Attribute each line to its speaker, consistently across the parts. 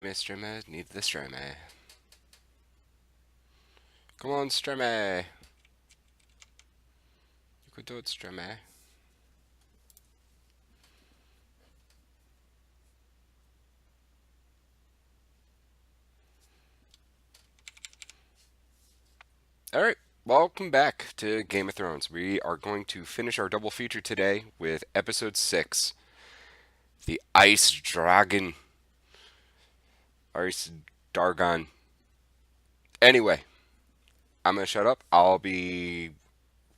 Speaker 1: Streamer, need the streamer. Come on, streamer. You could do it, streamer. Alright, welcome back to Game of Thrones. We are going to finish our double feature today with Episode 6. The Ice Dragon. Ice Dargon. Anyway, I'm going to shut up. I'll be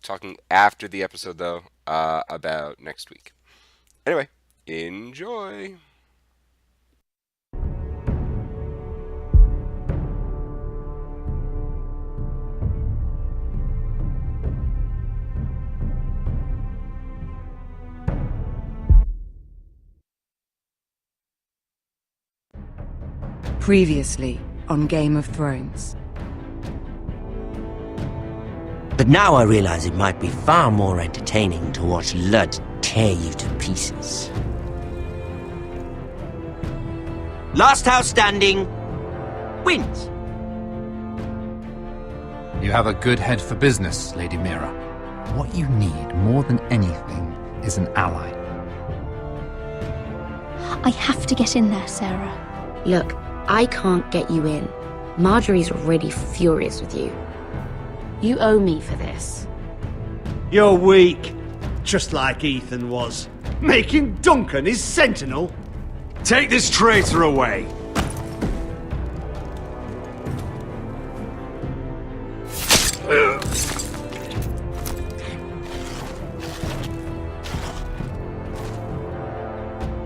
Speaker 1: talking after the episode, though, about next week. Anyway, enjoy!
Speaker 2: Previously on Game of Thrones.
Speaker 3: But now I realize it might be far more entertaining to watch Lud tear you to pieces. Last house standing wins.
Speaker 4: You have a good head for business, Lady Mira. What you need more than anything is an ally.
Speaker 5: I have to get in there, Sarah.
Speaker 6: Look, I can't get you in. Marjorie's already furious with you. You owe me for this.
Speaker 7: You're weak, just like Ethan was, making Duncan his sentinel.
Speaker 8: Take this traitor away!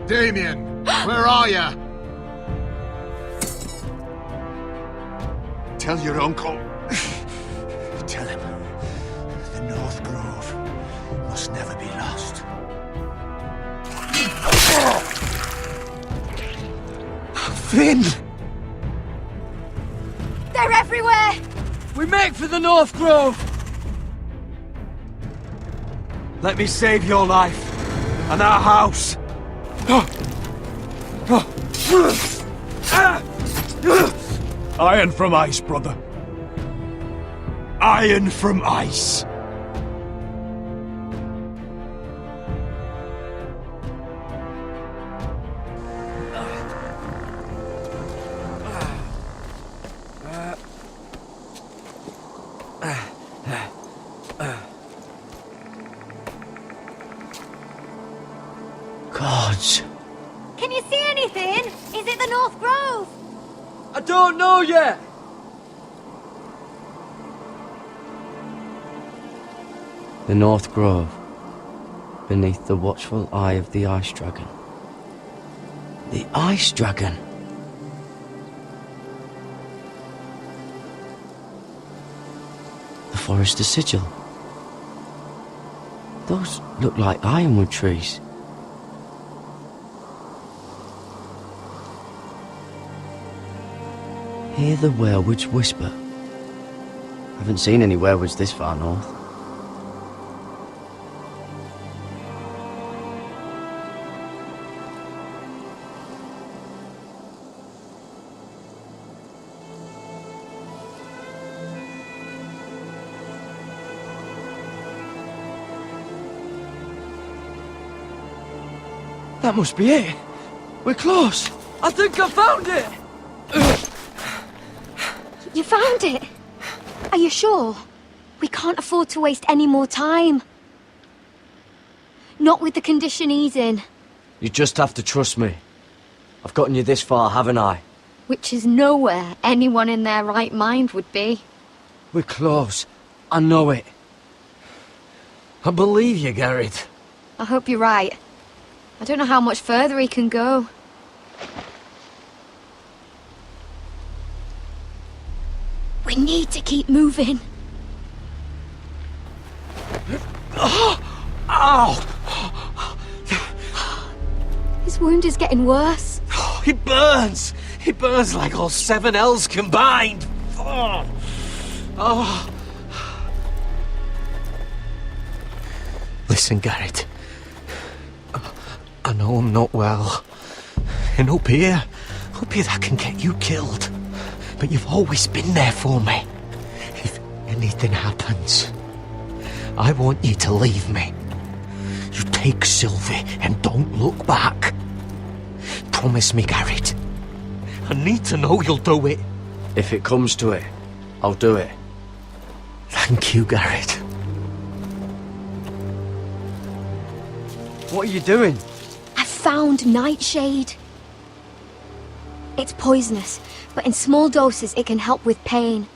Speaker 9: Damien, where are ya?
Speaker 8: Tell your uncle. Tell him the North Grove must never be lost. Finn!
Speaker 5: They're everywhere!
Speaker 10: We make for the North Grove!
Speaker 8: Let me save your life and our house. Iron from ice, brother. Iron from ice.
Speaker 3: Gods.
Speaker 5: Can you see anything? Is it the North Grove?
Speaker 10: I don't know yet!
Speaker 11: The North Grove, beneath the watchful eye of the Ice Dragon.
Speaker 3: The Ice Dragon.
Speaker 11: The Forester's Sigil. Those look like ironwood trees. Hear the werewolves whisper. Haven't seen any werewolves this far north.
Speaker 10: That must be it! We're close! I think I found it!
Speaker 5: You found it? Are you sure? We can't afford to waste any more time. Not with the condition he's in.
Speaker 11: You just have to trust me. I've gotten you this far, haven't I?
Speaker 5: Which is nowhere anyone in their right mind would be.
Speaker 11: We're close. I know it.
Speaker 10: I believe you, Garrett.
Speaker 5: I hope you're right. I don't know how much further he can go. We need to keep moving.
Speaker 10: Ow!
Speaker 5: His wound is getting worse.
Speaker 10: He burns! He burns like all 7 L's combined! Oh. Listen, Garrett. I know I'm not well. And up here, puppy that can get you killed. But you've always been there for me. If anything happens, I want you to leave me. You take Sylvie and don't look back. Promise me, Garrett. I need to know you'll do it.
Speaker 11: If it comes to it, I'll do it.
Speaker 10: Thank you, Garrett.
Speaker 11: What are you doing?
Speaker 5: I found Nightshade. It's poisonous, but in small doses it can help with pain.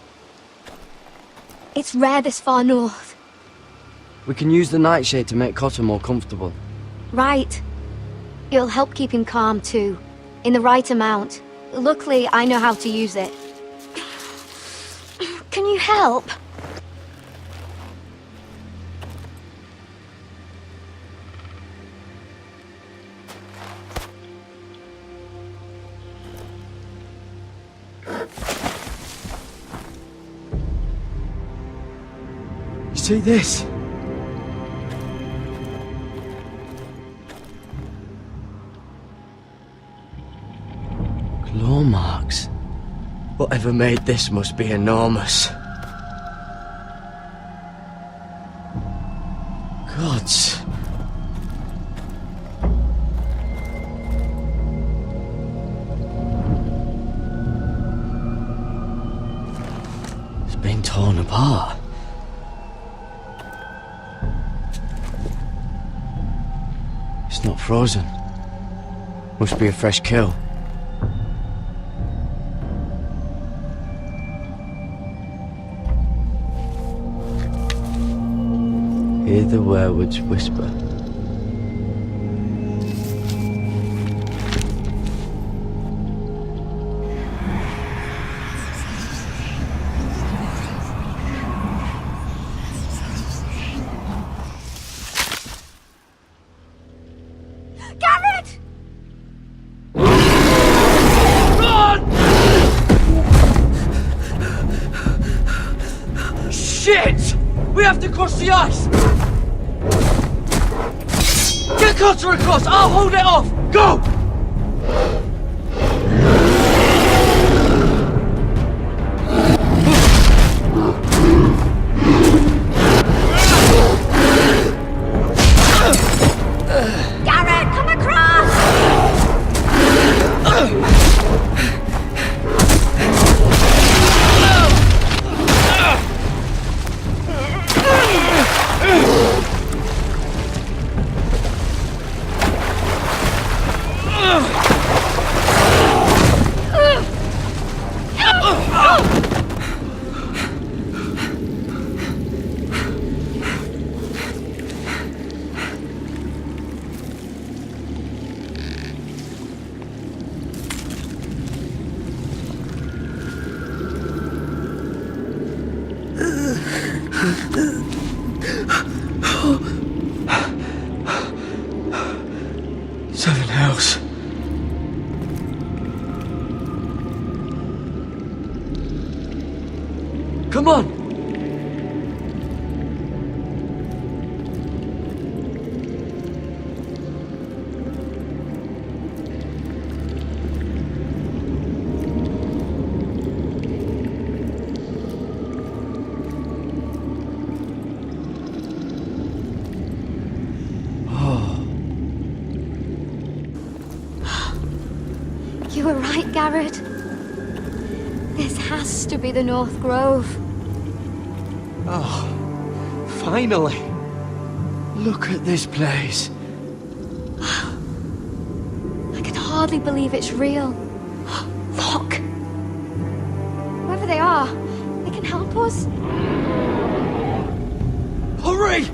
Speaker 5: It's rare this far north.
Speaker 11: We can use the nightshade to make Cotter more comfortable.
Speaker 5: Right. It'll help keep him calm too, in the right amount. Luckily, I know how to use it. Can you help?
Speaker 11: You see this? Claw marks. Whatever made this must be enormous. Gods. It's been torn apart. It's not frozen. Must be a fresh kill. Hear the werewolves whisper.
Speaker 5: Garrett!
Speaker 11: Shit! We have to cross the ice! Get Cotter across! I'll hold it off! Go!
Speaker 5: Garrett, come across!
Speaker 11: Seven hells. Come on!
Speaker 5: You were right, Garrett. This has to be the North Grove.
Speaker 10: Oh, finally.
Speaker 11: Look at this place.
Speaker 5: I can hardly believe it's real. Look! Whoever they are, they can help us.
Speaker 11: Hurry!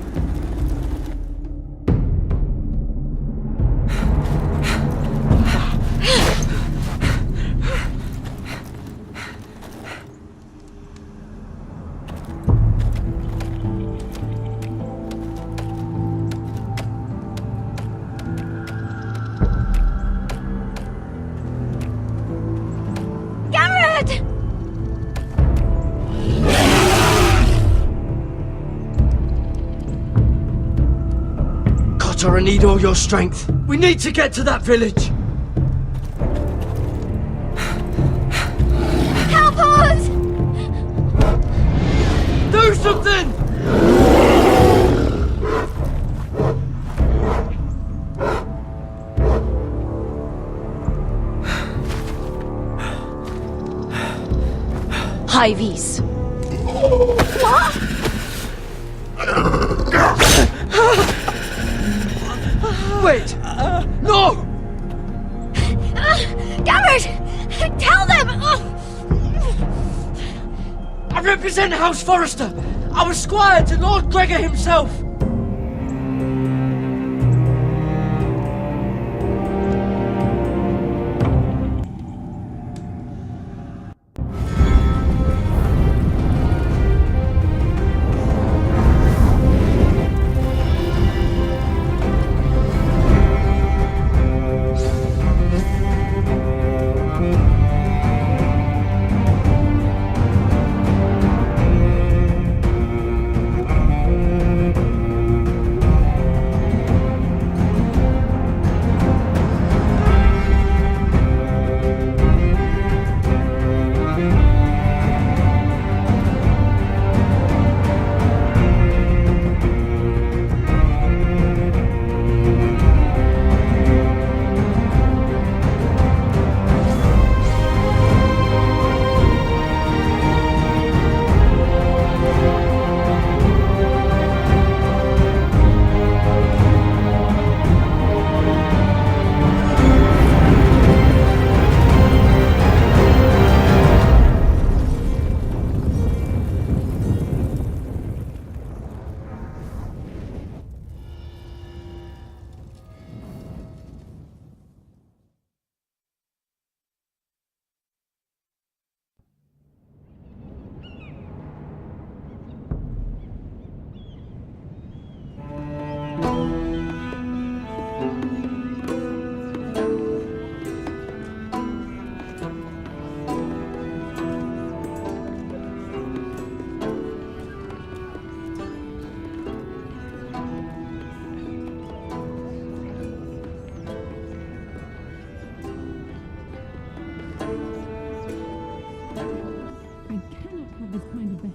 Speaker 5: Garrett!
Speaker 11: Cotter, I need all your strength. We need to get to that village.
Speaker 10: something!
Speaker 6: High Vis.
Speaker 10: Wait! No!
Speaker 5: Garrett! Tell them!
Speaker 10: I represent House Forrester. I was squire to Lord Gregor himself.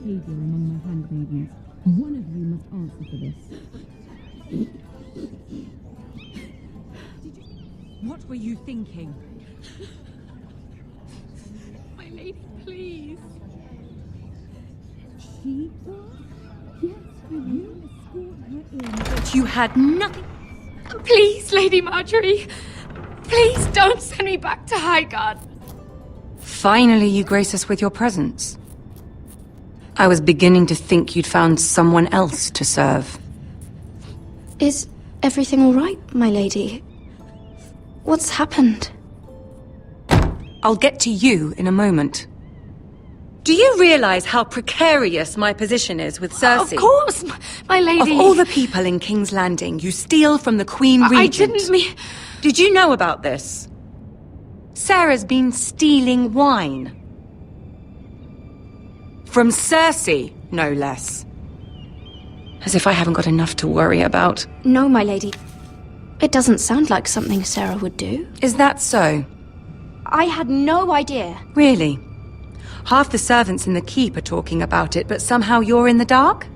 Speaker 12: behavior among my handmaidens. One of you must answer for this.
Speaker 2: What were you thinking?
Speaker 12: My lady, please. She? Yes, will you escort her in?
Speaker 2: But you had nothing.
Speaker 12: Please, Lady Marjorie. Please don't send me back to Highgarden.
Speaker 2: Finally, you grace us with your presence. I was beginning to think you'd found someone else to serve.
Speaker 6: Is everything all right, my lady? What's happened?
Speaker 2: I'll get to you in a moment. Do you realize how precarious my position is with Cersei?
Speaker 12: Of course, my lady.
Speaker 2: Of all the people in King's Landing, you steal from the Queen Regent.
Speaker 12: I didn't mean...
Speaker 2: Did you know about this? Sarah's been stealing wine. From Cersei, no less. As if I haven't got enough to worry about.
Speaker 6: No, my lady. It doesn't sound like something Sarah would do.
Speaker 2: Is that so?
Speaker 5: I had no idea.
Speaker 2: Really? Half the servants in the keep are talking about it, but somehow you're in the dark?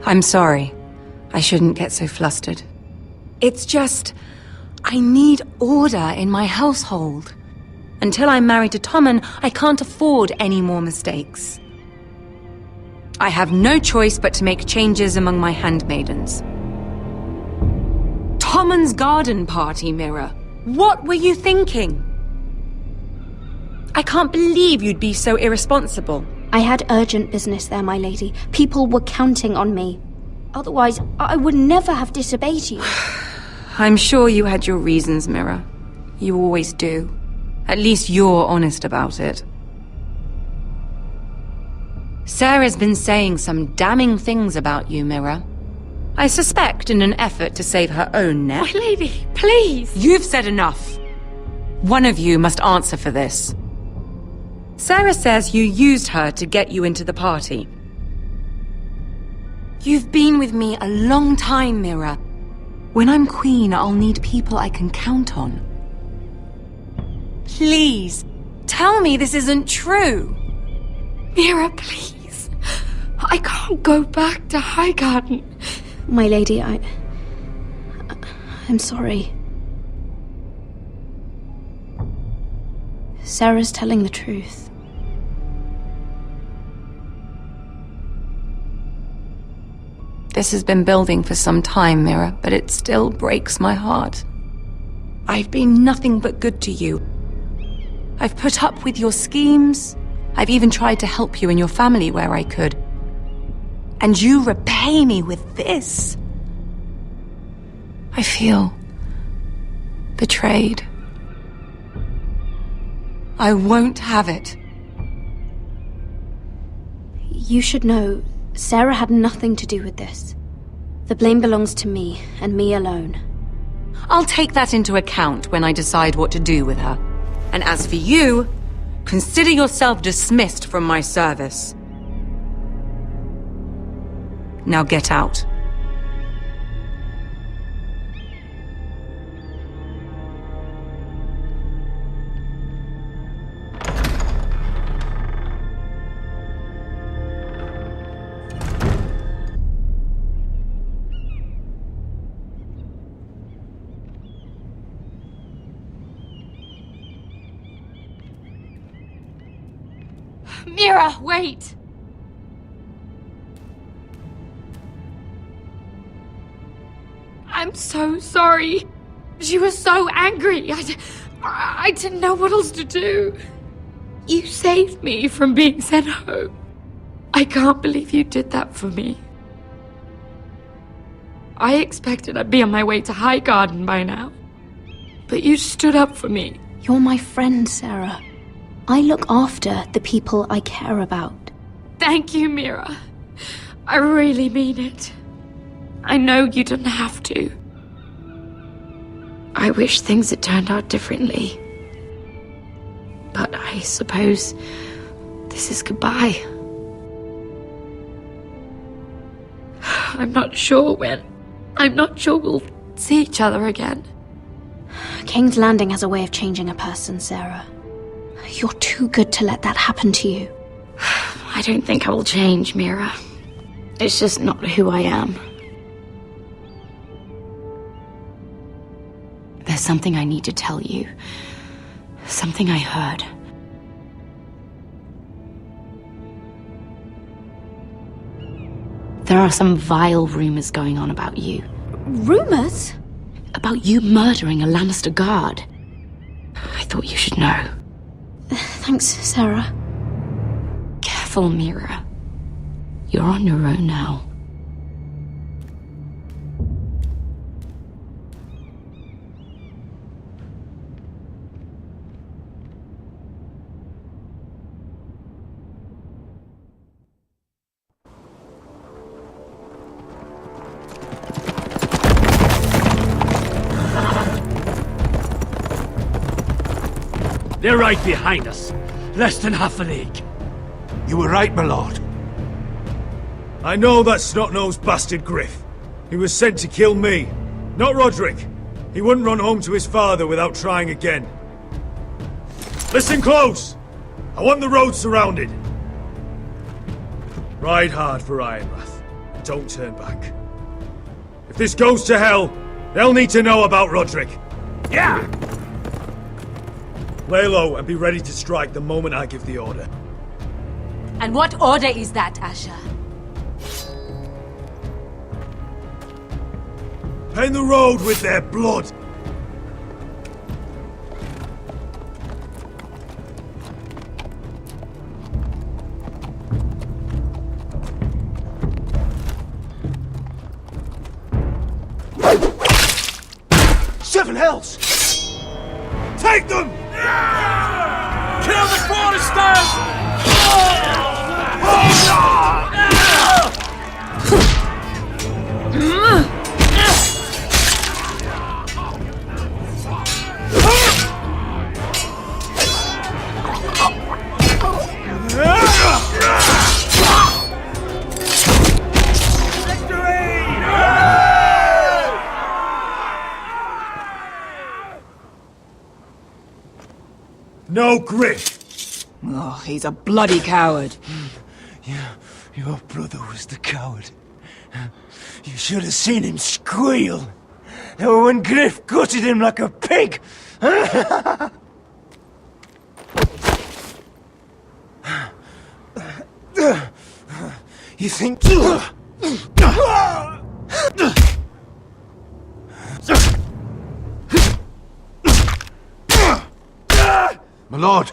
Speaker 2: I'm sorry. I shouldn't get so flustered. It's just... I need order in my household. Until I'm married to Tommen, I can't afford any more mistakes. I have no choice but to make changes among my handmaidens. Tommen's garden party, Mira. What were you thinking? I can't believe you'd be so irresponsible.
Speaker 6: I had urgent business there, my lady. People were counting on me. Otherwise, I would never have disobeyed you.
Speaker 2: I'm sure you had your reasons, Mira. You always do. At least you're honest about it. Sarah's been saying some damning things about you, Mira. I suspect in an effort to save her own neck.
Speaker 12: My lady, please.
Speaker 2: You've said enough. One of you must answer for this. Sarah says you used her to get you into the party. You've been with me a long time, Mira. When I'm queen, I'll need people I can count on. Please, tell me this isn't true.
Speaker 12: Mira, please. I can't go back to Highgarden.
Speaker 6: My lady, I'm sorry. Sarah's telling the truth.
Speaker 2: This has been building for some time, Mira, but it still breaks my heart. I've been nothing but good to you. I've put up with your schemes. I've even tried to help you and your family where I could. And you repay me with this. I feel betrayed. I won't have it.
Speaker 6: You should know, Sarah had nothing to do with this. The blame belongs to me, and me alone.
Speaker 2: I'll take that into account when I decide what to do with her. And as for you, consider yourself dismissed from my service. Now get out.
Speaker 12: Mira, wait! I'm so sorry. She was so angry. I didn't know what else to do. You saved me from being sent home. I can't believe you did that for me. I expected I'd be on my way to Highgarden by now. But you stood up for me.
Speaker 6: You're my friend, Sarah. I look after the people I care about.
Speaker 12: Thank you, Mira. I really mean it. I know you didn't have to. I wish things had turned out differently. But I suppose this is goodbye. I'm not sure when. I'm not sure we'll see each other again.
Speaker 6: King's Landing has a way of changing a person, Sarah. You're too good to let that happen to you.
Speaker 12: I don't think I will change, Mira. It's just not who I am. There's something I need to tell you. Something I heard. There are some vile rumors going on about you.
Speaker 6: Rumors?
Speaker 12: About you murdering a Lannister guard. I thought you should know.
Speaker 6: Thanks, Sarah.
Speaker 12: Careful, Mira. You're on your own now.
Speaker 7: They're right behind us. Less than half a league.
Speaker 8: You were right, my lord.
Speaker 13: I know that snot-nosed bastard Griff. He was sent to kill me, not Roderick. He wouldn't run home to his father without trying again. Listen close! I want the road surrounded. Ride hard for Ironrath. Don't turn back. If this goes to hell, they'll need to know about Roderick. Yeah! Lay low and be ready to strike the moment I give the order.
Speaker 2: And what order is that, Asher?
Speaker 13: Paint the road with their blood!
Speaker 8: Seven hells!
Speaker 13: Take them!
Speaker 8: Kill the Foresters!
Speaker 13: No Griff!
Speaker 14: Oh, he's a bloody coward.
Speaker 10: Your brother was the coward. You should have seen him squeal. When Griff gutted him like a pig. You think...
Speaker 8: My lord!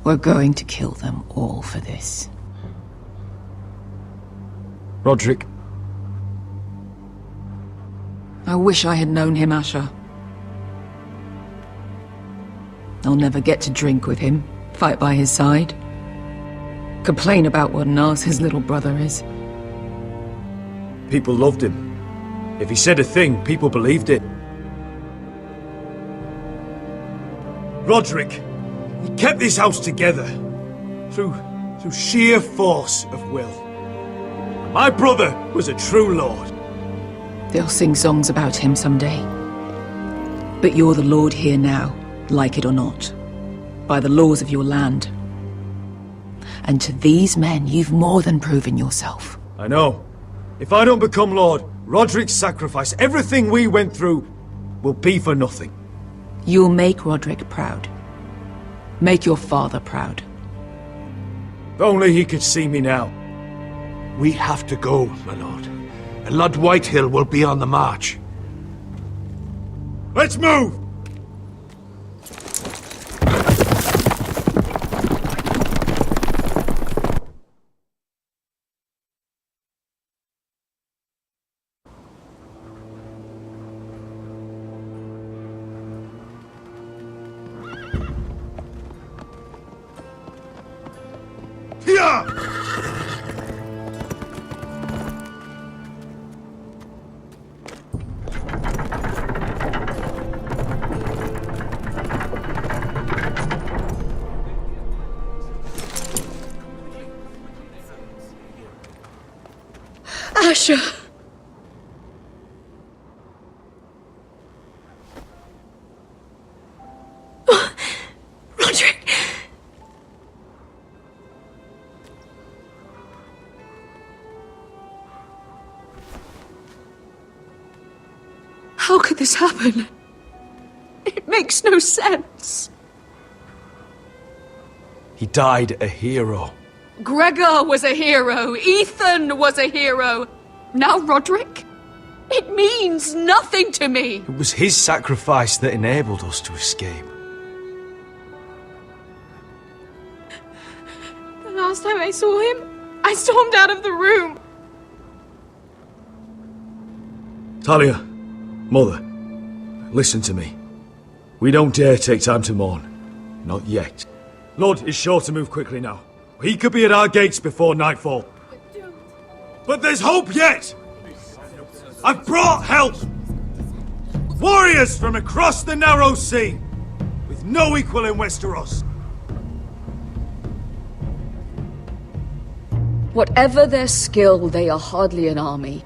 Speaker 14: We're going to kill them all for this.
Speaker 13: Roderick.
Speaker 14: I wish I had known him, Asher. I'll never get to drink with him, fight by his side, complain about what an arse his little brother is.
Speaker 13: People loved him. If he said a thing, people believed it. Roderick, he kept this house together through sheer force of will. My brother was a true lord.
Speaker 14: They'll sing songs about him someday. But you're the lord here now, like it or not, by the laws of your land. And to these men, you've more than proven yourself.
Speaker 13: I know. If I don't become lord, Roderick's sacrifice, everything we went through, will be for nothing.
Speaker 14: You'll make Roderick proud. Make your father proud.
Speaker 13: If only he could see me now.
Speaker 8: We have to go, my lord. Lord Whitehill will be on the march.
Speaker 13: Let's move!
Speaker 12: Asher! Roderick! How could this happen? It makes no sense.
Speaker 13: He died a hero.
Speaker 12: Gregor was a hero. Ethan was a hero. Now Roderick? It means nothing to me.
Speaker 13: It was his sacrifice that enabled us to escape.
Speaker 12: The last time I saw him, I stormed out of the room.
Speaker 13: Talia, Mother, listen to me. We don't dare take time to mourn. Not yet. Lord is sure to move quickly now. He could be at our gates before nightfall. But there's hope yet! I've brought help! Warriors from across the narrow sea, with no equal in Westeros.
Speaker 12: Whatever their skill, they are hardly an army.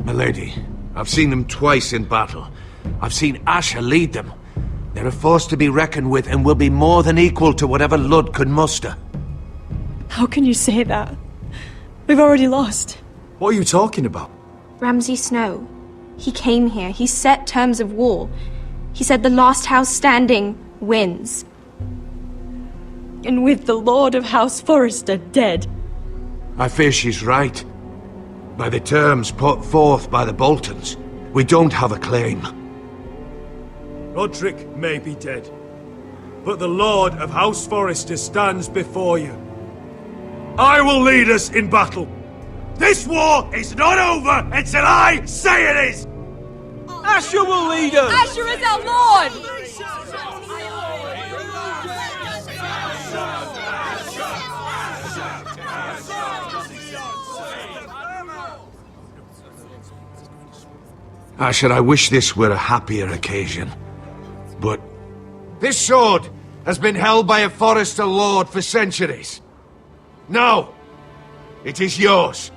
Speaker 8: Milady, I've seen them twice in battle. I've seen Asher lead them. They're a force to be reckoned with and will be more than equal to whatever Lud could muster.
Speaker 15: How can you say that? We've already lost.
Speaker 13: What are you talking about?
Speaker 16: Ramsay Snow. He came here. He set terms of war. He said the last house standing wins.
Speaker 15: And with the Lord of House Forrester dead.
Speaker 8: I fear she's right. By the terms put forth by the Boltons, we don't have a claim.
Speaker 13: Roderick may be dead, but the Lord of House Forrester stands before you. I will lead us in battle. This war is not over until I say it is!
Speaker 10: Asher will lead us!
Speaker 12: Asher is our lord!
Speaker 8: Asher, I wish this were a happier occasion. But this sword has been held by a Forester lord for centuries. Now, it is yours.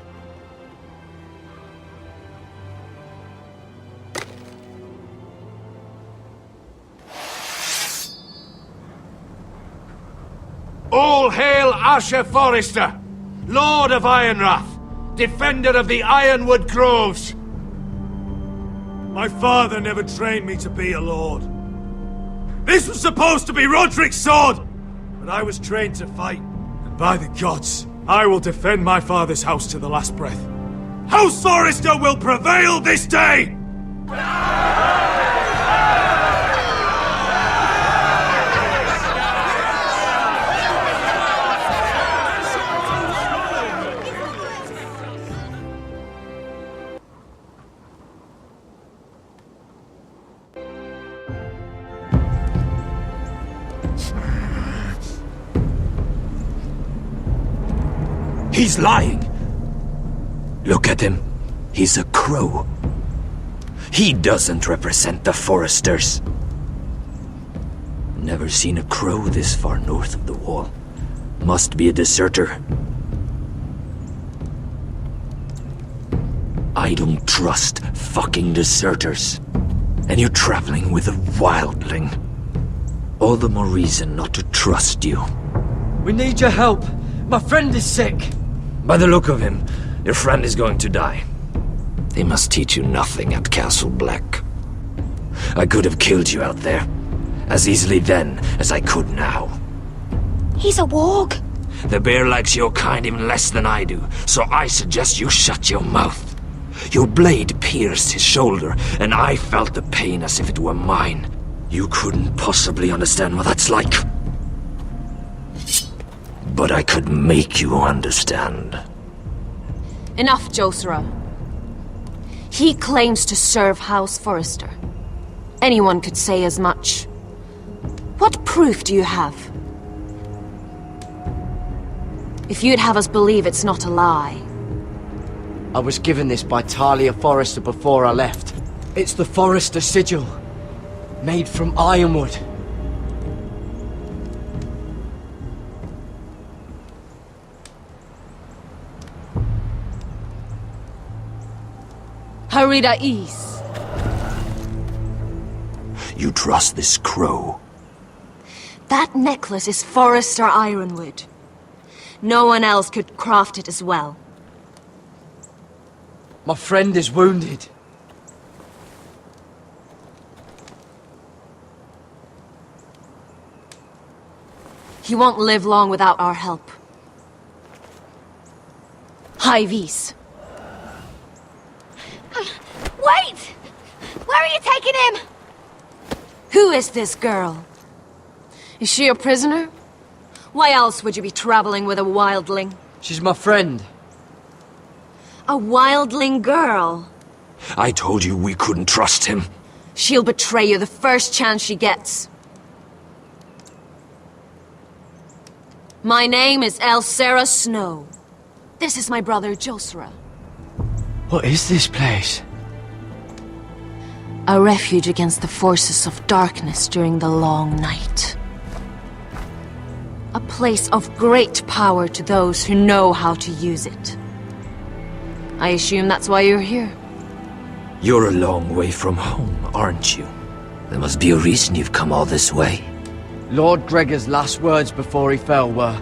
Speaker 8: All hail Asher Forester, Lord of Ironrath, defender of the Ironwood Groves.
Speaker 13: My father never trained me to be a lord. This was supposed to be Roderick's sword, but I was trained to fight. And by the gods, I will defend my father's house to the last breath. House Forester will prevail this day!
Speaker 8: He's lying. Look at him. He's a crow. He doesn't represent the Foresters. Never seen a crow this far north of the wall. Must be a deserter. I don't trust fucking deserters. And you're traveling with a wildling. All the more reason not to trust you.
Speaker 11: We need your help. My friend is sick.
Speaker 8: By the look of him, your friend is going to die. They must teach you nothing at Castle Black. I could have killed you out there, as easily then as I could now.
Speaker 5: He's a warg.
Speaker 8: The bear likes your kind even less than I do, so I suggest you shut your mouth. Your blade pierced his shoulder, and I felt the pain as if it were mine. You couldn't possibly understand what that's like. But I could make you understand.
Speaker 6: Enough, Josra. He claims to serve House Forester. Anyone could say as much. What proof do you have? If you'd have us believe it's not a lie.
Speaker 11: I was given this by Talia Forester before I left. It's the Forester sigil, made from ironwood.
Speaker 6: Harida East.
Speaker 8: You trust this crow?
Speaker 6: That necklace is Forester ironwood. No one else could craft it as well.
Speaker 11: My friend is wounded.
Speaker 6: He won't live long without our help. Hyvis.
Speaker 5: Wait! Where are you taking him?
Speaker 6: Who is this girl? Is she a prisoner? Why else would you be traveling with a wildling?
Speaker 11: She's my friend.
Speaker 6: A wildling girl?
Speaker 8: I told you we couldn't trust him.
Speaker 6: She'll betray you the first chance she gets. My name is Elsera Snow. This is my brother Josra.
Speaker 11: What is this place?
Speaker 6: A refuge against the forces of darkness during the long night. A place of great power to those who know how to use it. I assume that's why you're here.
Speaker 8: You're a long way from home, aren't you? There must be a reason you've come all this way.
Speaker 11: Lord Gregor's last words before he fell were,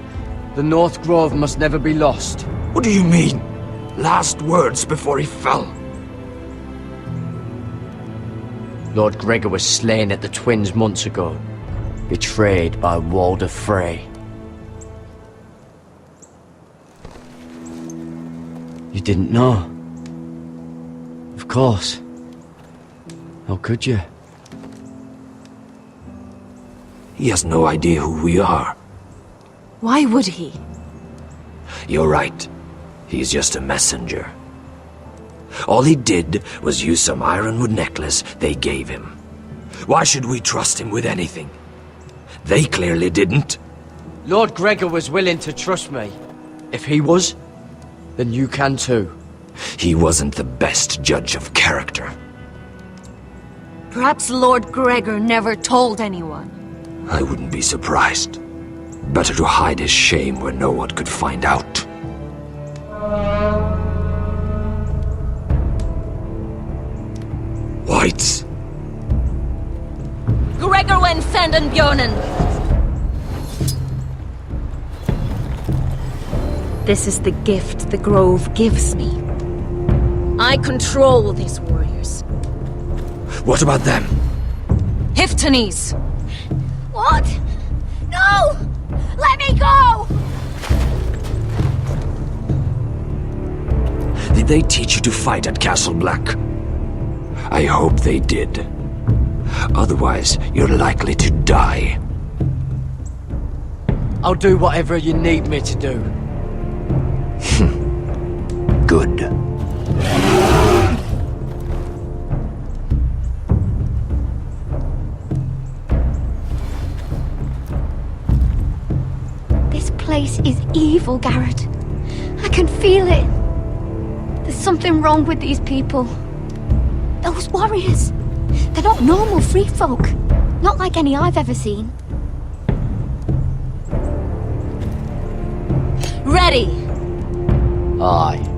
Speaker 11: "The North Grove must never be lost."
Speaker 8: What do you mean? Last words before he fell?
Speaker 11: Lord Gregor was slain at the Twins months ago, betrayed by Walder Frey. You didn't know? Of course. How could you?
Speaker 8: He has no idea who we are.
Speaker 6: Why would he?
Speaker 8: You're right. He's just a messenger. All he did was use some ironwood necklace they gave him. Why should we trust him with anything? They clearly didn't.
Speaker 11: Lord Gregor was willing to trust me. If he was, then you can too.
Speaker 8: He wasn't the best judge of character.
Speaker 6: Perhaps Lord Gregor never told anyone.
Speaker 8: I wouldn't be surprised. Better to hide his shame where no one could find out. Whites!
Speaker 6: Gregor wen fenden Björnen! This is the gift the Grove gives me. I control these warriors.
Speaker 8: What about them?
Speaker 6: Hiftanes!
Speaker 5: What? No! Let me go!
Speaker 8: Did they teach you to fight at Castle Black? I hope they did. Otherwise, you're likely to die.
Speaker 11: I'll do whatever you need me to do.
Speaker 8: Good.
Speaker 5: This place is evil, Garrett. I can feel it. There's something wrong with these people. Those warriors. They're not normal free folk. Not like any I've ever seen.
Speaker 6: Ready!
Speaker 11: Aye.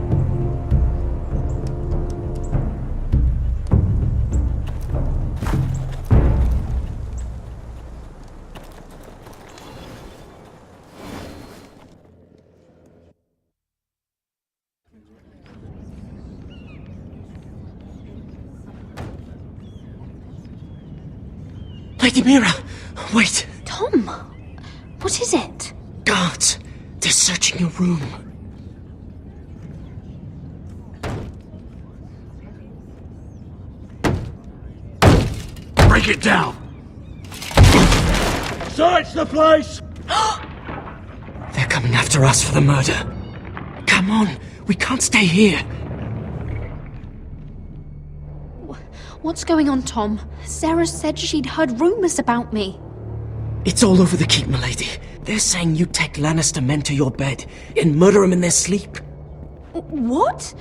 Speaker 10: Lady Mira! Wait!
Speaker 5: Tom! What is it?
Speaker 10: Guards! They're searching your room.
Speaker 13: Break it down! Search the place!
Speaker 10: They're coming after us for the murder. Come on, we can't stay here.
Speaker 5: What's going on, Tom? Sarah said she'd heard rumors about me.
Speaker 10: It's all over the keep, milady. They're saying you take Lannister men to your bed and murder them in their sleep.
Speaker 5: What?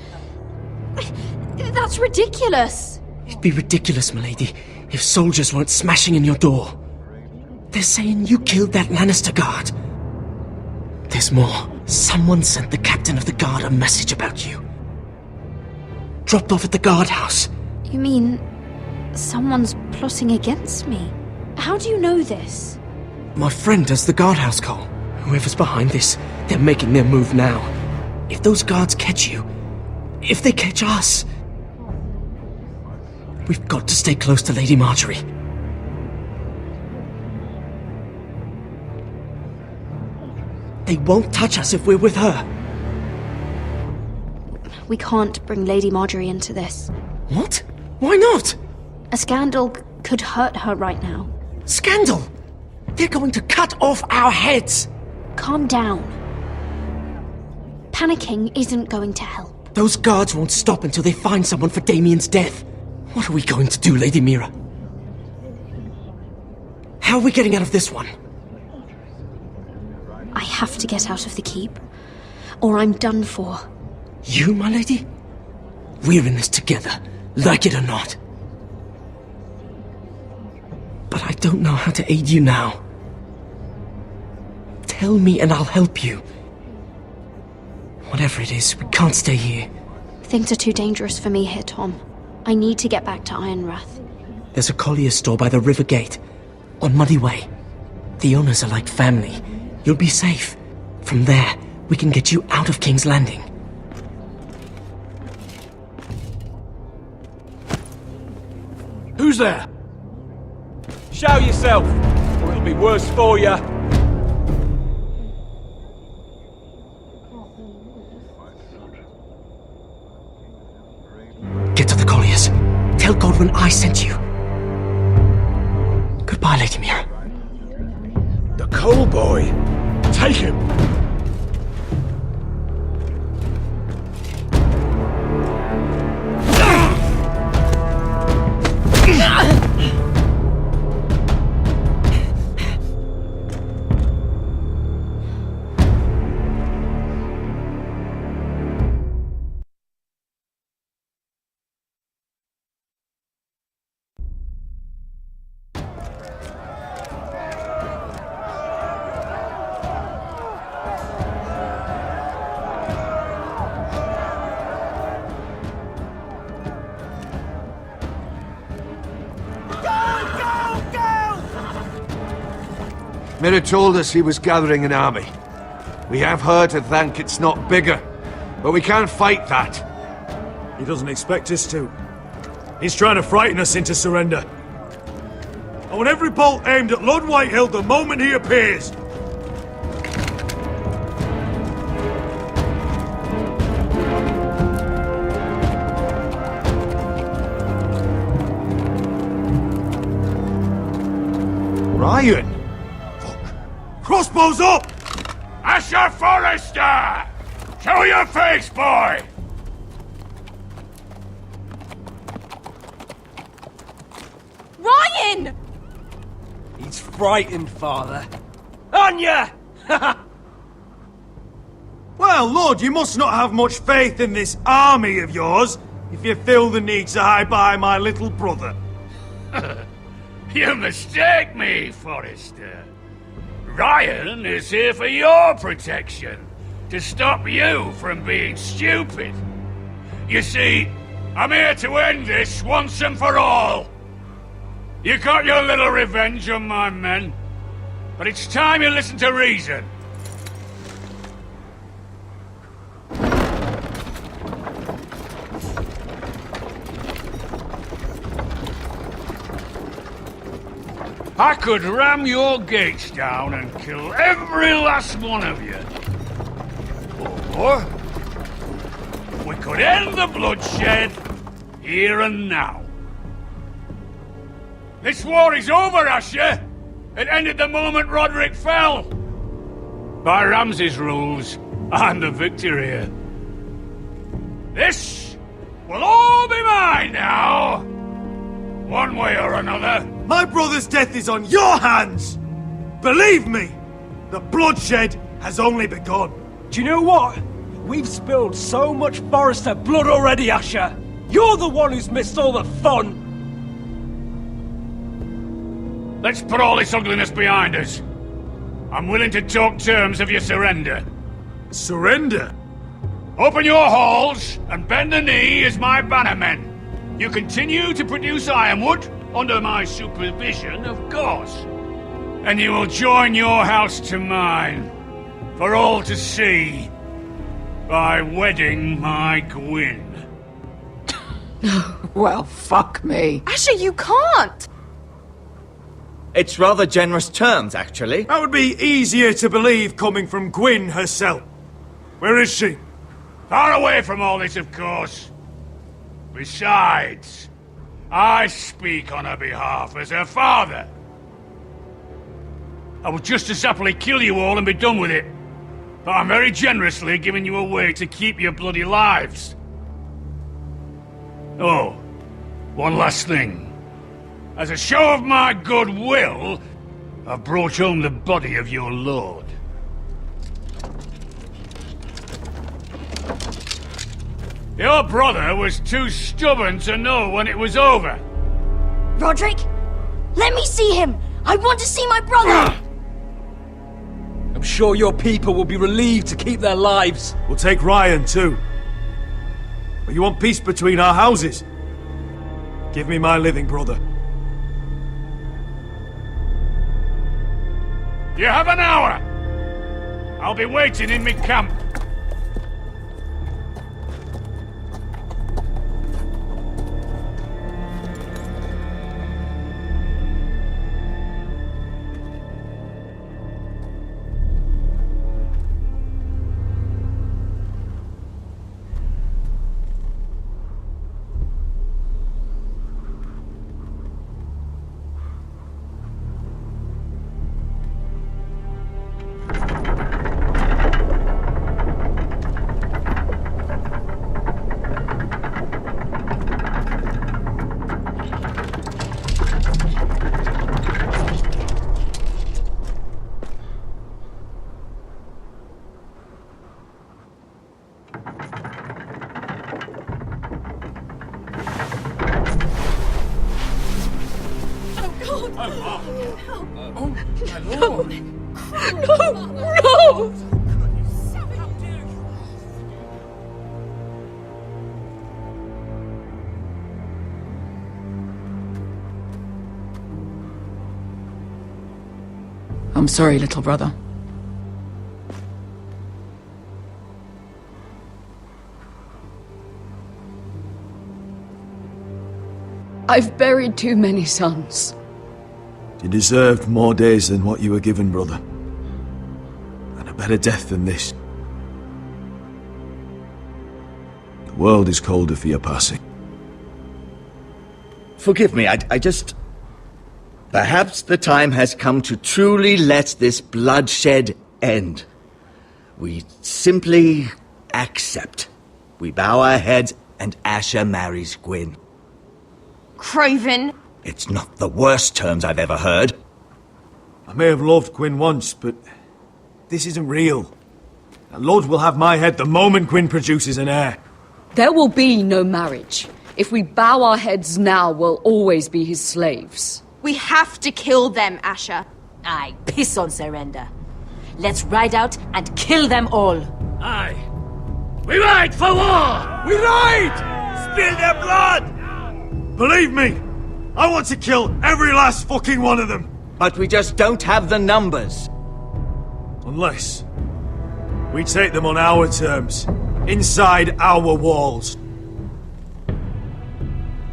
Speaker 5: That's ridiculous.
Speaker 10: It'd be ridiculous, milady, if soldiers weren't smashing in your door. They're saying you killed that Lannister guard. There's more. Someone sent the captain of the guard a message about you. Dropped off at the guardhouse.
Speaker 5: You mean someone's plotting against me? How do you know this?
Speaker 10: My friend does the guardhouse call. Whoever's behind this, they're making their move now. If those guards catch you, if they catch us, we've got to stay close to Lady Marjorie. They won't touch us if we're with her.
Speaker 5: We can't bring Lady Marjorie into this.
Speaker 10: What? Why not?
Speaker 5: A scandal could hurt her right now.
Speaker 10: Scandal? They're going to cut off our heads!
Speaker 5: Calm down. Panicking isn't going to help.
Speaker 10: Those guards won't stop until they find someone for Damien's death. What are we going to do, Lady Mira? How are we getting out of this one?
Speaker 5: I have to get out of the keep, or I'm done for.
Speaker 10: You, my lady? We're in this together, like it or not. But I don't know how to aid you now. Tell me and I'll help you. Whatever it is, we can't stay here.
Speaker 5: Things are too dangerous for me here, Tom. I need to get back to Ironrath.
Speaker 10: There's a collier's store by the river gate, on Muddy Way. The owners are like family. You'll be safe. From there, we can get you out of King's Landing.
Speaker 13: Who's there?
Speaker 17: Show yourself, or it'll be worse for you.
Speaker 10: Get to the colliers. Tell Godwin I sent you. Goodbye, Lady Mira.
Speaker 13: The coal boy. Take him. Mira told us he was gathering an army. We have her to thank it's not bigger, but we can't fight that. He doesn't expect us to. He's trying to frighten us into surrender. I want every bolt aimed at Lord Whitehill the moment he appears. Ryan! Fuck. Crossbows up!
Speaker 9: Asher Forrester! Show your face, boy!
Speaker 16: Ryan!
Speaker 17: He's frightened, Father. Anya!
Speaker 13: Well, Lord, you must not have much faith in this army of yours if you feel the need to hide behind my little brother.
Speaker 9: You mistake me, Forrester. Ryan is here for your protection, to stop you from being stupid. You see, I'm here to end this once and for all. You got your little revenge on my men, but it's time you listen to reason. I could ram your gates down and kill every last one of you. Or we could end the bloodshed here and now. This war is over, Asher. It ended the moment Roderick fell. By Ramsay's rules, I'm the victor here. This will all be mine now. One way or another.
Speaker 13: My brother's death is on your hands! Believe me, the bloodshed has only begun.
Speaker 17: Do you know what? We've spilled so much Forrester blood already, Asher. You're the one who's missed all the fun.
Speaker 9: Let's put all this ugliness behind us. I'm willing to talk terms of your surrender.
Speaker 13: Surrender?
Speaker 9: Open your halls and bend the knee as my bannermen. You continue to produce ironwood, under my supervision, of course. And you will join your house to mine, for all to see, by wedding my Gwyn.
Speaker 14: Well, fuck me.
Speaker 16: Asher, you can't!
Speaker 18: It's rather generous terms, actually.
Speaker 13: That would be easier to believe coming from Gwyn herself. Where is she?
Speaker 9: Far away from all this, of course. Besides, I speak on her behalf as her father. I would just as happily kill you all and be done with it. But I'm very generously giving you a way to keep your bloody lives. Oh, one last thing. As a show of my goodwill, I've brought home the body of your lord. Your brother was too stubborn to know when it was over.
Speaker 5: Roderick, let me see him! I want to see my brother!
Speaker 17: I'm sure your people will be relieved to keep their lives.
Speaker 13: We'll take Ryan too. But you want peace between our houses? Give me my living brother.
Speaker 9: You have an hour. I'll be waiting in my camp.
Speaker 12: No!
Speaker 14: I'm sorry, little brother.
Speaker 19: I've buried too many sons.
Speaker 13: You deserved more days than what you were given, brother. And a better death than this. The world is colder for your passing.
Speaker 18: Forgive me, I just... Perhaps the time has come to truly let this bloodshed end. We simply accept. We bow our heads and Asher marries Gwyn.
Speaker 6: Craven!
Speaker 18: It's not the worst terms I've ever heard.
Speaker 13: I may have loved Gwyn once, but this isn't real. And Lord will have my head the moment Gwyn produces an heir.
Speaker 19: There will be no marriage. If we bow our heads now, we'll always be his slaves.
Speaker 6: We have to kill them, Asher.
Speaker 20: Aye, piss on surrender. Let's ride out and kill them all.
Speaker 9: Aye. We ride for war!
Speaker 13: We ride!
Speaker 9: Spill their blood!
Speaker 13: Believe me, I want to kill every last fucking one of them.
Speaker 18: But we just don't have the numbers.
Speaker 13: Unless we take them on our terms, inside our walls.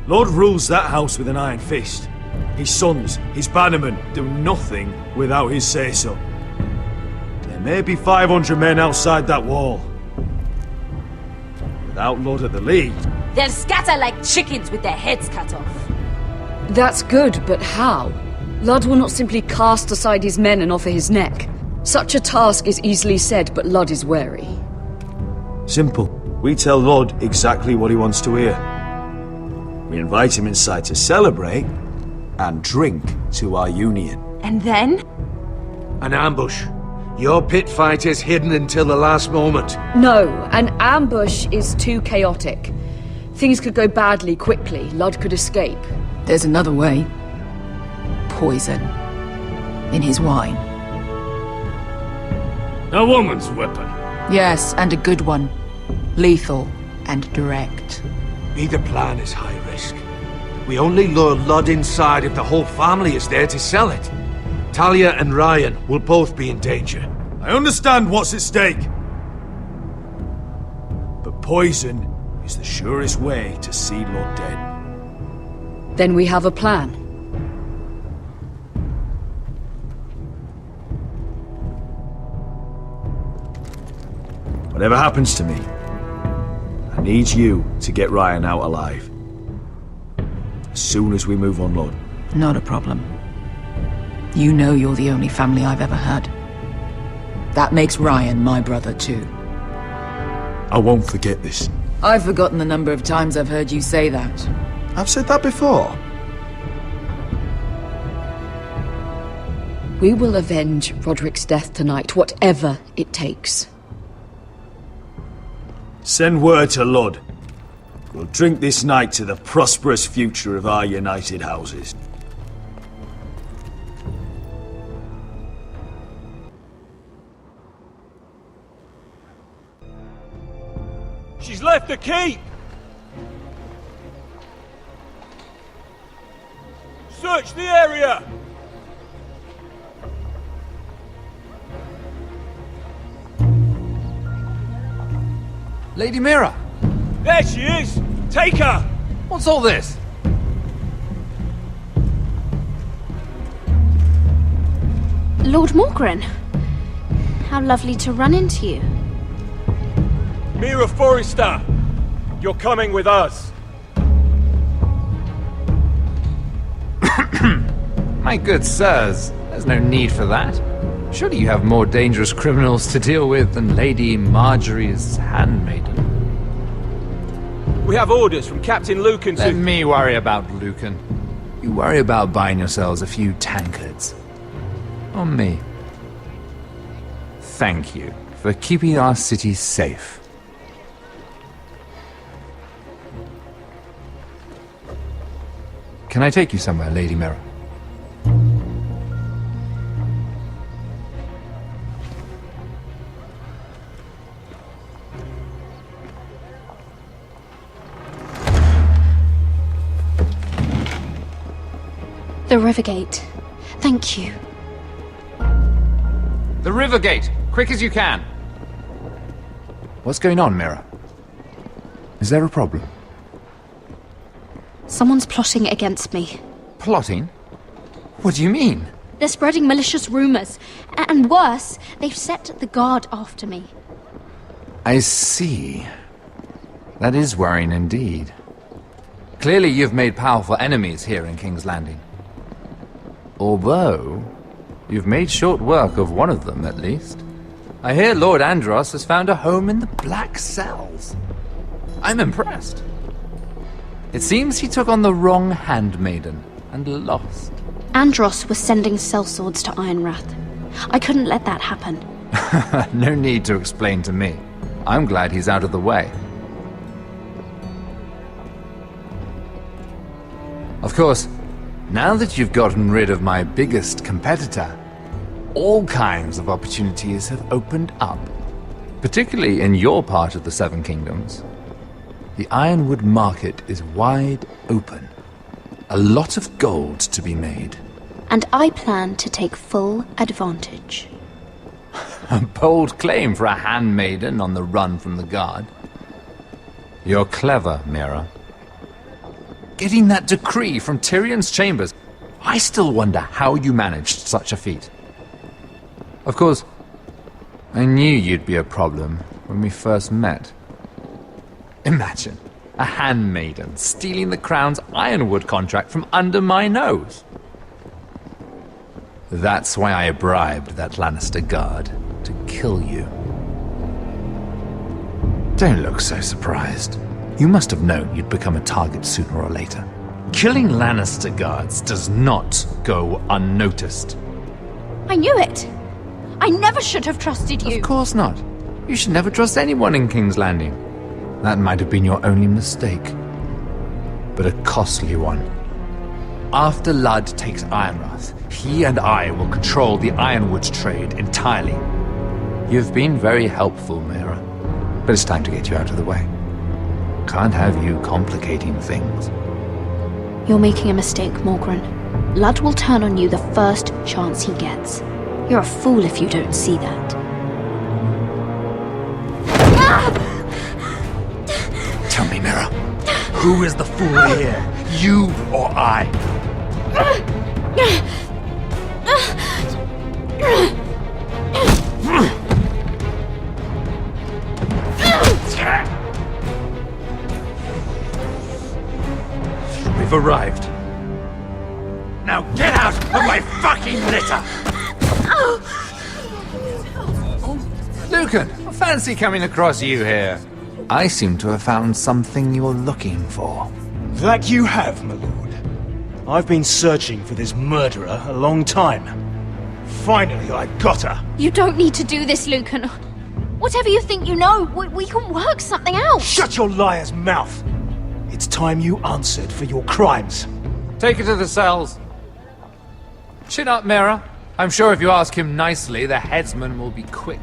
Speaker 13: Lord rules that house with an iron fist. His sons, his bannermen, do nothing without his say-so. There may be 500 men outside that wall. Without Lord at the lead...
Speaker 20: They'll scatter like chickens with their heads cut off.
Speaker 19: That's good, but how? Ludd will not simply cast aside his men and offer his neck. Such a task is easily said, but Ludd is wary.
Speaker 13: Simple. We tell Lord exactly what he wants to hear. We invite him inside to celebrate and drink to our union.
Speaker 6: And then?
Speaker 21: An ambush. Your pit fight is hidden until the last moment.
Speaker 19: No, an ambush is too chaotic. Things could go badly quickly. Ludd could escape.
Speaker 14: There's another way. Poison. In his wine.
Speaker 9: A woman's weapon.
Speaker 14: Yes, and a good one. Lethal and direct.
Speaker 21: Either plan is high risk. We only lure Ludd inside if the whole family is there to sell it. Talia and Ryan will both be in danger.
Speaker 13: I understand what's at stake. But poison is the surest way to see Lord dead.
Speaker 19: Then we have a plan.
Speaker 13: Whatever happens to me, I need you to get Ryan out alive. As soon as we move on, Lord.
Speaker 14: Not a problem. You know you're the only family I've ever had. That makes Ryan my brother too.
Speaker 13: I won't forget this.
Speaker 14: I've forgotten the number of times I've heard you say that.
Speaker 13: I've said that before.
Speaker 19: We will avenge Roderick's death tonight, whatever it takes.
Speaker 13: Send word to Lud. We'll drink this night to the prosperous future of our united houses.
Speaker 17: She's left the keep! Search the area!
Speaker 4: Lady Mira!
Speaker 17: There she is! Take her!
Speaker 4: What's all this?
Speaker 16: Lord Morgren. How lovely to run into you.
Speaker 17: Mira Forrester! You're coming with us!
Speaker 4: My good sirs, there's no need for that. Surely you have more dangerous criminals to deal with than Lady Marjorie's handmaiden.
Speaker 17: We have orders from Captain Lucan to...
Speaker 4: Let me worry about Lucan. You worry about buying yourselves a few tankards. On me. Thank you for keeping our city safe. Can I take you somewhere, Lady Mira?
Speaker 5: The Rivergate. Thank you.
Speaker 4: The river gate! Quick as you can! What's going on, Mira? Is there a problem?
Speaker 5: Someone's plotting against me.
Speaker 4: Plotting? What do you mean?
Speaker 5: They're spreading malicious rumors. And worse, they've set the guard after me.
Speaker 4: I see. That is worrying indeed. Clearly you've made powerful enemies here in King's Landing. Although, you've made short work of one of them, at least. I hear Lord Andros has found a home in the Black Cells. I'm impressed. It seems he took on the wrong handmaiden and lost.
Speaker 5: Andros was sending sellswords to Ironwrath. I couldn't let that happen.
Speaker 4: No need to explain to me. I'm glad he's out of the way. Of course, now that you've gotten rid of my biggest competitor, all kinds of opportunities have opened up. Particularly in your part of the Seven Kingdoms. The Ironwood market is wide open. A lot of gold to be made.
Speaker 5: And I plan to take full advantage.
Speaker 4: A bold claim for a handmaiden on the run from the guard. You're clever, Mira. Getting that decree from Tyrion's chambers, I still wonder how you managed such a feat. Of course, I knew you'd be a problem when we first met. Imagine, a handmaiden stealing the Crown's Ironwood contract from under my nose. That's why I bribed that Lannister guard to kill you. Don't look so surprised. You must have known you'd become a target sooner or later. Killing Lannister guards does not go unnoticed.
Speaker 5: I knew it! I never should have trusted you!
Speaker 4: Of course not. You should never trust anyone in King's Landing. That might have been your only mistake. But a costly one. After Ludd takes Ironwrath, he and I will control the Ironwood trade entirely. You've been very helpful, Mira. But it's time to get you out of the way. Can't have you complicating things.
Speaker 5: You're making a mistake, Morgren. Ludd will turn on you the first chance he gets. You're a fool if you don't see that.
Speaker 4: Tell me, Mira, who is the fool here? You or I? We've arrived. Now get out of my fucking litter! Lucan, I fancy coming across you here. I seem to have found something you're looking for.
Speaker 13: That you have, my lord. I've been searching for this murderer a long time. Finally, I got her.
Speaker 5: You don't need to do this, Lucan. Whatever you think you know, we can work something out.
Speaker 13: Shut your liar's mouth! It's time you answered for your crimes.
Speaker 4: Take her to the cells. Chin up, Mira. I'm sure if you ask him nicely, the headsman will be quick.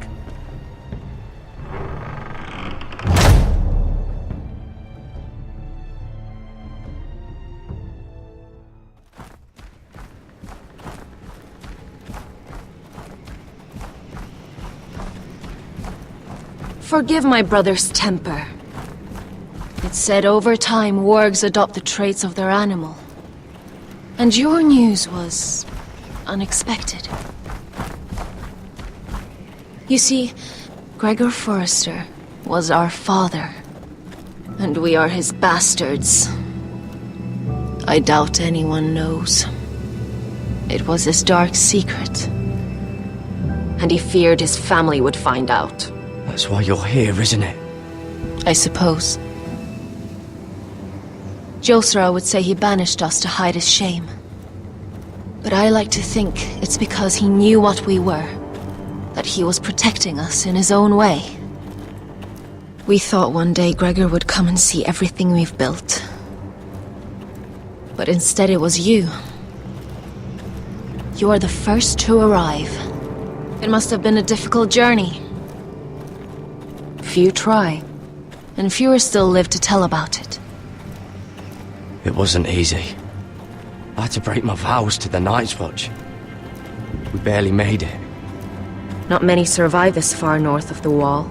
Speaker 6: Forgive my brother's temper. It's said over time wargs adopt the traits of their animal. And your news was unexpected. You see, Gregor Forrester was our father, and we are his bastards. I doubt anyone knows. It was his dark secret, and he feared his family would find out.
Speaker 11: That's why you're here, isn't it?
Speaker 6: I suppose. Josra would say he banished us to hide his shame. But I like to think it's because he knew what we were, that he was protecting us in his own way. We thought one day Gregor would come and see everything we've built. But instead it was you. You are the first to arrive. It must have been a difficult journey. Few try, and fewer still live to tell about it.
Speaker 11: It wasn't easy. I had to break my vows to the Night's Watch. We barely made it.
Speaker 6: Not many survive this far north of the Wall.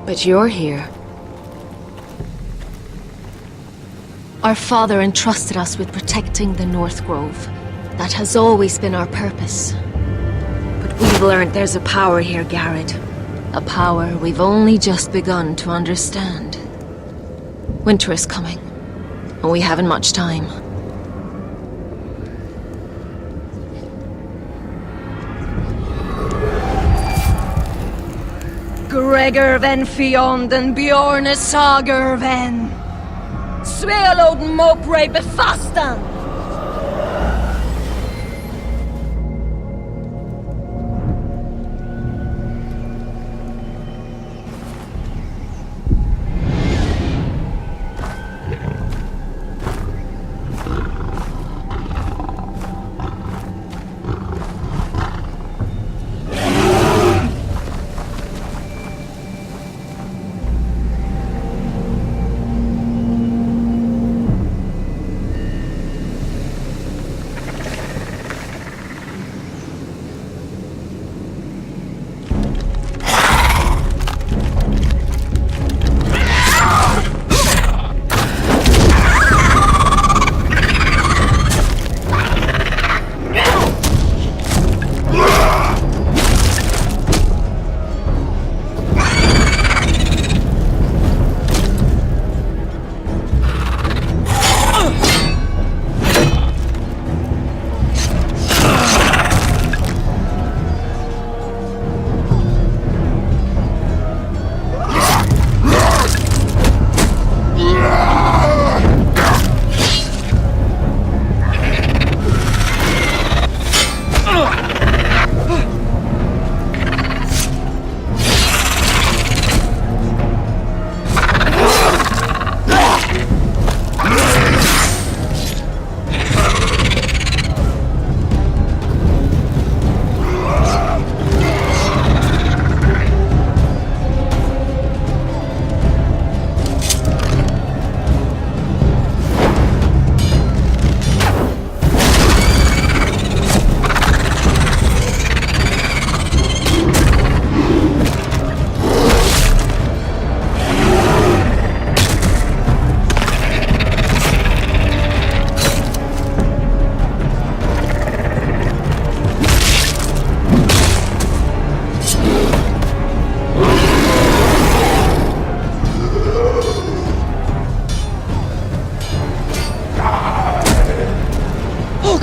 Speaker 6: But you're here. Our father entrusted us with protecting the North Grove. That has always been our purpose. But we've learned there's a power here, Garrett. A power we've only just begun to understand. Winter is coming, and we haven't much time.
Speaker 19: Gregor ven Fionden Bjorne Sager ven Svealoden Mopre befastan.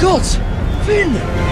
Speaker 11: God! Finn!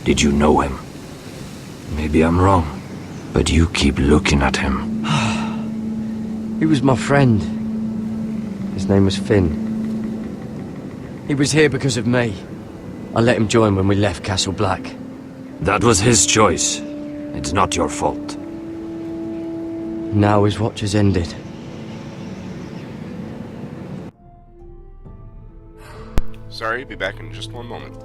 Speaker 8: Did you know him? Maybe I'm wrong, but you keep looking at him.
Speaker 11: He was my friend. His name was Finn. He was here because of me. I let him join when we left Castle Black.
Speaker 8: That was his choice. It's not your fault.
Speaker 11: Now his watch has ended.
Speaker 1: Sorry, be back in just one moment.